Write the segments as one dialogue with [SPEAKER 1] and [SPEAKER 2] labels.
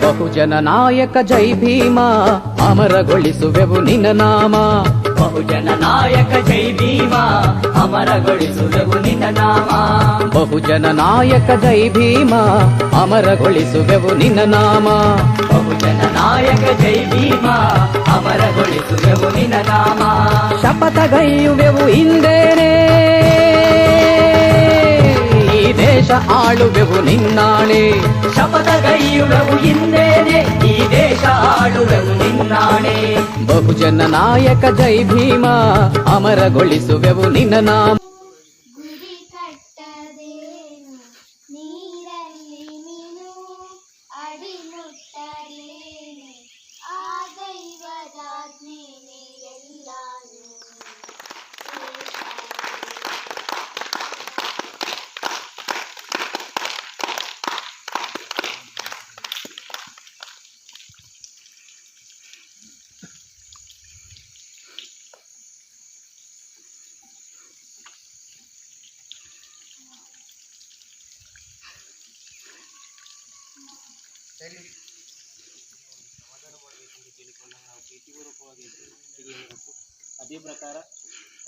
[SPEAKER 1] ಬಹುಜನ ನಾಯಕ ಜೈ ಭೀಮ ಅಮರಗೊಳಿಸುವೆವು ನಿನ್ನ ನಾಮ.
[SPEAKER 2] ಬಹುಜನ ನಾಯಕ ಜೈ ಭೀಮ ಅಮರಗೊಳಿಸುವೆವು ನಿನ್ನ ನಾಮ.
[SPEAKER 1] ಬಹುಜನ ನಾಯಕ ಜೈ ಭೀಮ ಅಮರಗೊಳಿಸುವೆವು ನಿನ್ನ ನಾಮ.
[SPEAKER 2] ಬಹುಜನ ನಾಯಕ ಜೈ ಭೀಮ ಅಮರಗೊಳಿಸುವೆವು ನಿನ್ನ ನಾಮ.
[SPEAKER 1] ಶಪಥಗೈಯುವೆವು ಇಂದೇನೆ ಈ ದೇಶ ಆಳುವೆವು ನಿನ್ನಾಣೆ.
[SPEAKER 2] ಶಪಥಗೈಯುವೆವು ಇಂದೇನೆ ಈ ದೇಶ ಆಳುವೆವು ನಿನ್ನಾಣೆ.
[SPEAKER 1] ಬಹುಜನ ನಾಯಕ ಜೈ ಭೀಮ ಅಮರಗೊಳಿಸುವೆವು ನಿನ್ನ ನಾಮ.
[SPEAKER 3] ಗುರಿ ಕಟ್ಟದೇನು ನೀರಲ್ಲಿ ಮೀನು ಅಡಿ ಮುಟ್ಟದೇನು ಆ ದೈವದಾಜ್ಞೆನೇ ಎಲ್ಲಾನು.
[SPEAKER 4] ಅದೇ ಪ್ರಕಾರ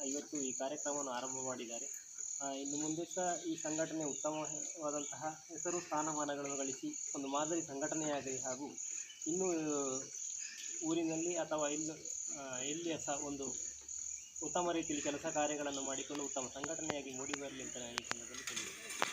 [SPEAKER 4] ಇವತ್ತು ಈ ಕಾರ್ಯಕ್ರಮವನ್ನು ಆರಂಭ ಮಾಡಿದ್ದಾರೆ. ಇನ್ನು ಮುಂದೆ ಸಹ ಈ ಸಂಘಟನೆ ಉತ್ತಮವಾದಂತಹ ಹೆಸರು ಸ್ಥಾನಮಾನಗಳನ್ನು ಗಳಿಸಿ ಒಂದು ಮಾದರಿ ಸಂಘಟನೆಯಾಗಲಿ ಹಾಗೂ ಇನ್ನು ಊರಿನಲ್ಲಿ ಅಥವಾ ಎಲ್ಲಿಯ ಸಹ ಒಂದು ಉತ್ತಮ ರೀತಿಯಲ್ಲಿ ಕೆಲಸ ಕಾರ್ಯಗಳನ್ನು ಮಾಡಿಕೊಂಡು ಉತ್ತಮ ಸಂಘಟನೆಯಾಗಿ ಮೂಡಿಬರಲಿ ಅಂತ ನಾನು ಈ ಸಂದರ್ಭದಲ್ಲಿ ತಿಳಿದಿದ್ದೇನೆ.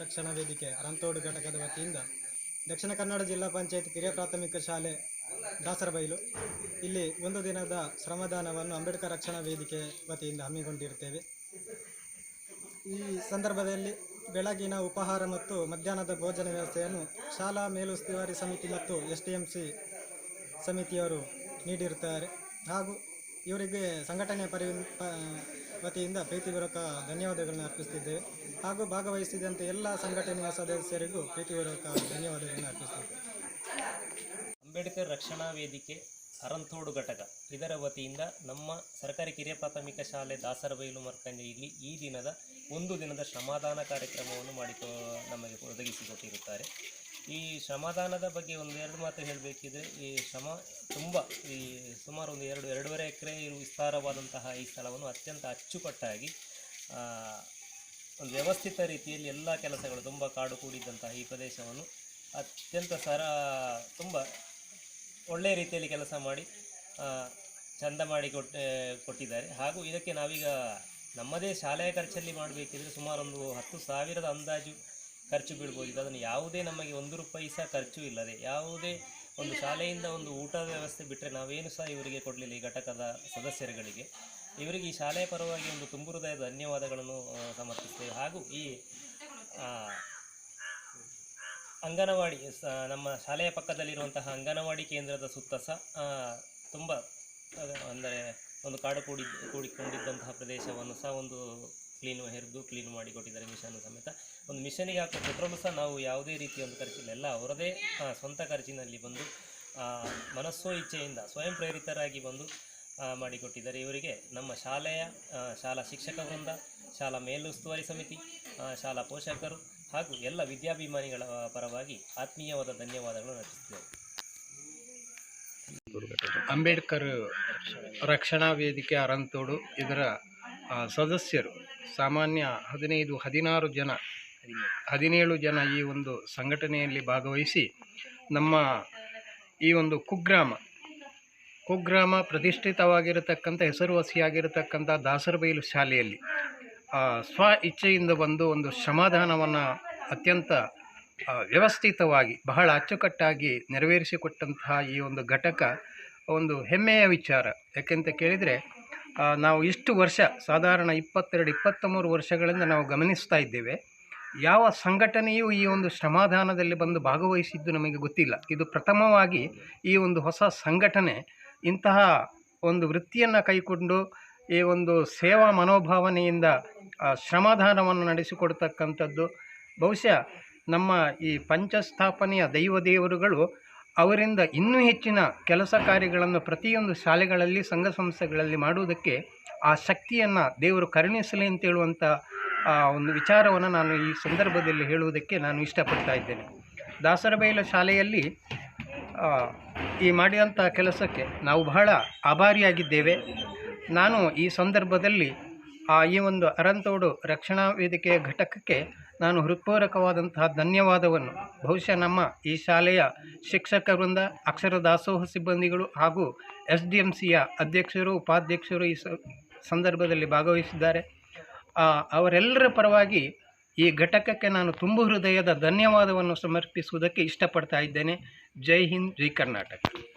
[SPEAKER 5] ರಕ್ಷಣಾ ವೇದಿಕೆ ಅರಂತೋಡು ಘಟಕದ ವತಿಯಿಂದ ದಕ್ಷಿಣ ಕನ್ನಡ ಜಿಲ್ಲಾ ಪಂಚಾಯತ್ ಕಿರಿಯ ಪ್ರಾಥಮಿಕ ಶಾಲೆ ದಾಸರಬೈಲು ಇಲ್ಲಿ ಒಂದು ದಿನದ ಶ್ರಮದಾನವನ್ನು ಅಂಬೇಡ್ಕರ್ ರಕ್ಷಣಾ ವೇದಿಕೆ ವತಿಯಿಂದ ಹಮ್ಮಿಕೊಂಡಿರುತ್ತೇವೆ. ಈ ಸಂದರ್ಭದಲ್ಲಿ ಬೆಳಗಿನ ಉಪಹಾರ ಮತ್ತು ಮಧ್ಯಾಹ್ನದ ಭೋಜನ ವ್ಯವಸ್ಥೆಯನ್ನು ಶಾಲಾ ಮೇಲುಸ್ತುವಾರಿ ಸಮಿತಿ ಮತ್ತು STMC ಸಮಿತಿಯವರು ನೀಡಿರುತ್ತಾರೆ. ಹಾಗೂ ಇವರಿಗೆ ಸಂಘಟನೆಯ ವತಿಯಿಂದ ಪ್ರೀತಿಪೂರ್ವಕ ಧನ್ಯವಾದಗಳನ್ನು ಅರ್ಪಿಸುತ್ತಿದ್ದೇವೆ. ಹಾಗೂ ಭಾಗವಹಿಸಿದಂಥ ಎಲ್ಲ ಸಂಘಟನೆಯ ಸದಸ್ಯರಿಗೂ ಪ್ರೀತಿಪೂರ್ವಕ ಧನ್ಯವಾದಗಳನ್ನು ಅರ್ಪಿಸುತ್ತಿದ್ದೇವೆ.
[SPEAKER 4] ಅಂಬೇಡ್ಕರ್ ರಕ್ಷಣಾ ವೇದಿಕೆ ಅರಂತೋಡು ಘಟಕ ಇದರ ವತಿಯಿಂದ ನಮ್ಮ ಸರ್ಕಾರಿ ಕಿರಿಯ ಪ್ರಾಥಮಿಕ ಶಾಲೆ ದಾಸರಬೈಲು ಮರ್ಕಂಜೆಯಲ್ಲಿ ಈ ದಿನದ ಒಂದು ದಿನದ ಶ್ರಮದಾನ ಕಾರ್ಯಕ್ರಮವನ್ನು ನಮಗೆ ಒದಗಿಸಿಕೊಟ್ಟಿರುತ್ತಾರೆ. ಈ ಶ್ರಮದಾನದ ಬಗ್ಗೆ ಒಂದೆರಡು ಮಾತು ಹೇಳಬೇಕಿದ್ರೆ, ಈ ಶ್ರಮ ತುಂಬ ಸುಮಾರು ಒಂದು ಎರಡೂವರೆ ಎಕರೆ ವಿಸ್ತಾರವಾದಂತಹ ಈ ಸ್ಥಳವನ್ನು ಅತ್ಯಂತ ಅಚ್ಚುಕಟ್ಟಾಗಿ ಒಂದು ವ್ಯವಸ್ಥಿತ ರೀತಿಯಲ್ಲಿ ಎಲ್ಲ ಕೆಲಸಗಳು ತುಂಬ ಕಾಡು ಕೂಡಿದ್ದಂತಹ ಈ ಪ್ರದೇಶವನ್ನು ಅತ್ಯಂತ ತುಂಬ ಒಳ್ಳೆಯ ರೀತಿಯಲ್ಲಿ ಕೆಲಸ ಮಾಡಿ ಚಂದ ಮಾಡಿ ಕೊಟ್ಟಿದ್ದಾರೆ. ಹಾಗೂ ಇದಕ್ಕೆ ನಾವೀಗ ನಮ್ಮದೇ ಶಾಲೆಯ ಖರ್ಚಲ್ಲಿ ಮಾಡಬೇಕಿದ್ರೆ ಸುಮಾರು ಒಂದು 10,000 ಅಂದಾಜು ಖರ್ಚು ಬೀಳ್ಬೋದು. ಅದನ್ನು ಯಾವುದೇ ನಮಗೆ 1 ರೂಪಾಯಿ ಸಹ ಖರ್ಚು ಇಲ್ಲದೆ ಯಾವುದೇ ಒಂದು ಶಾಲೆಯಿಂದ ಒಂದು ಊಟದ ವ್ಯವಸ್ಥೆ ಬಿಟ್ಟರೆ ನಾವೇನು ಸಹ ಇವರಿಗೆ ಕೊಡಲಿಲ್ಲ. ಈ ಘಟಕದ ಸದಸ್ಯರುಗಳಿಗೆ ಇವರಿಗೆ ಈ ಶಾಲೆಯ ಪರವಾಗಿ ಒಂದು ತುಂಬು ಹೃದಯದ ಧನ್ಯವಾದಗಳನ್ನು ಸಮರ್ಪಿಸ್ತೇವೆ. ಹಾಗೂ ಈ ಅಂಗನವಾಡಿ ನಮ್ಮ ಶಾಲೆಯ ಪಕ್ಕದಲ್ಲಿರುವಂತಹ ಅಂಗನವಾಡಿ ಕೇಂದ್ರದ ಸುತ್ತ ಸಹ ತುಂಬ ಅಂದರೆ ಒಂದು ಕಾಡು ಕೂಡಿಕೊಂಡಿದ್ದಂತಹ ಪ್ರದೇಶವನ್ನು ಸಹ ಒಂದು ಕ್ಲೀನ್ ಮಾಡಿಕೊಟ್ಟಿದ್ದಾರೆ. ಮಿಷನ್ ಸಮೇತ ಒಂದು ಮಿಷನಿಗೆ ಹಾಕೋ ಪೆಟ್ರೋಲು ಸಹ ನಾವು ಯಾವುದೇ ರೀತಿಯ ಒಂದು ಖರ್ಚಿಲ್ಲ, ಎಲ್ಲ ಅವರದೇ ಸ್ವಂತ ಖರ್ಚಿನಲ್ಲಿ ಬಂದು ಮನಸ್ಸೋ ಇಚ್ಛೆಯಿಂದ ಸ್ವಯಂ ಪ್ರೇರಿತರಾಗಿ ಬಂದು ಮಾಡಿಕೊಟ್ಟಿದ್ದಾರೆ. ಇವರಿಗೆ ನಮ್ಮ ಶಾಲಾ ಶಿಕ್ಷಕ ವೃಂದ, ಶಾಲಾ ಮೇಲುಸ್ತುವಾರಿ ಸಮಿತಿ, ಶಾಲಾ ಪೋಷಕರು ಹಾಗೂ ಎಲ್ಲ ವಿದ್ಯಾಭಿಮಾನಿಗಳ ಪರವಾಗಿ ಆತ್ಮೀಯವಾದ ಧನ್ಯವಾದಗಳನ್ನು ಅರ್ಪಿಸುತ್ತೇವೆ.
[SPEAKER 6] ಅಂಬೇಡ್ಕರ್ ರಕ್ಷಣಾ ವೇದಿಕೆ ಅರಂತೋಡು ಇದರ ಸದಸ್ಯರು ಸಾಮಾನ್ಯ 17 ಜನ ಈ ಒಂದು ಸಂಘಟನೆಯಲ್ಲಿ ಭಾಗವಹಿಸಿ ನಮ್ಮ ಈ ಒಂದು ಕುಗ್ರಾಮ ಪ್ರತಿಷ್ಠಿತವಾಗಿರತಕ್ಕಂಥ ಹೆಸರುವಾಸಿಯಾಗಿರತಕ್ಕಂಥ ದಾಸರಬೈಲು ಶಾಲೆಯಲ್ಲಿ ಸ್ವ ಇಚ್ಛೆಯಿಂದ ಬಂದು ಒಂದು ಶ್ರಮದಾನವನ್ನು ಅತ್ಯಂತ ವ್ಯವಸ್ಥಿತವಾಗಿ ಬಹಳ ಅಚ್ಚುಕಟ್ಟಾಗಿ ನೆರವೇರಿಸಿಕೊಟ್ಟಂತಹ ಈ ಒಂದು ಘಟಕ ಒಂದು ಹೆಮ್ಮೆಯ ವಿಚಾರ. ಯಾಕೆಂತ ಕೇಳಿದರೆ ನಾವು ಇಷ್ಟು ವರ್ಷ ಸಾಧಾರಣ 22-23 ವರ್ಷಗಳಿಂದ ನಾವು ಗಮನಿಸ್ತಾ ಇದ್ದೇವೆ. ಯಾವ ಸಂಘಟನೆಯೂ ಈ ಒಂದು ಶ್ರಮದಾನದಲ್ಲಿ ಬಂದು ಭಾಗವಹಿಸಿದ್ದು ನಮಗೆ ಗೊತ್ತಿಲ್ಲ. ಇದು ಪ್ರಥಮವಾಗಿ ಈ ಒಂದು ಹೊಸ ಸಂಘಟನೆ ಇಂತಹ ಒಂದು ವೃತ್ತಿಯನ್ನು ಕೈಕೊಂಡು ಈ ಒಂದು ಸೇವಾ ಮನೋಭಾವನೆಯಿಂದ ಶ್ರಮದಾನವನ್ನು ನಡೆಸಿಕೊಡ್ತಕ್ಕಂಥದ್ದು. ಬಹುಶಃ ನಮ್ಮ ಈ ಪಂಚಸ್ಥಾಪನೆಯ ದೇವರುಗಳು ಅವರಿಂದ ಇನ್ನೂ ಹೆಚ್ಚಿನ ಕೆಲಸ ಕಾರ್ಯಗಳನ್ನು ಪ್ರತಿಯೊಂದು ಶಾಲೆಗಳಲ್ಲಿ ಸಂಘ ಸಂಸ್ಥೆಗಳಲ್ಲಿ ಮಾಡುವುದಕ್ಕೆ ಆ ಶಕ್ತಿಯನ್ನು ದೇವರು ಕರುಣಿಸಲಿ ಅಂತೇಳುವಂಥ ಒಂದು ವಿಚಾರವನ್ನು ನಾನು ಈ ಸಂದರ್ಭದಲ್ಲಿ ಹೇಳುವುದಕ್ಕೆ ನಾನು ಇಷ್ಟಪಡ್ತಾ ಇದ್ದೇನೆ. ದಾಸರಬೈಲು ಶಾಲೆಯಲ್ಲಿ ಈ ಮಾಡಿದಂಥ ಕೆಲಸಕ್ಕೆ ನಾವು ಬಹಳ ಆಭಾರಿಯಾಗಿದ್ದೇವೆ. ನಾನು ಈ ಸಂದರ್ಭದಲ್ಲಿ ಈ ಒಂದು ಅರಂತೋಡು ರಕ್ಷಣಾ ವೇದಿಕೆಯ ಘಟಕಕ್ಕೆ ನಾನು ಹೃತ್ಪೂರ್ವಕವಾದಂತಹ ಧನ್ಯವಾದವನ್ನು ಬಹುಶಃ ನಮ್ಮ ಈ ಶಾಲೆಯ ಶಿಕ್ಷಕ ವೃಂದ, ಅಕ್ಷರ ದಾಸೋಹ ಸಿಬ್ಬಂದಿಗಳು ಹಾಗೂ SDMCಯ ಅಧ್ಯಕ್ಷರು, ಉಪಾಧ್ಯಕ್ಷರು ಈ ಸಂದರ್ಭದಲ್ಲಿ ಭಾಗವಹಿಸಿದ್ದಾರೆ. ಅವರೆಲ್ಲರ ಪರವಾಗಿ ಈ ಘಟಕಕ್ಕೆ ನಾನು ತುಂಬು ಹೃದಯದ ಧನ್ಯವಾದವನ್ನು ಸಮರ್ಪಿಸುವುದಕ್ಕೆ ಇಷ್ಟಪಡ್ತಾ ಇದ್ದೇನೆ. ಜೈ ಹಿಂದ್, ಜೈ ಕರ್ನಾಟಕ.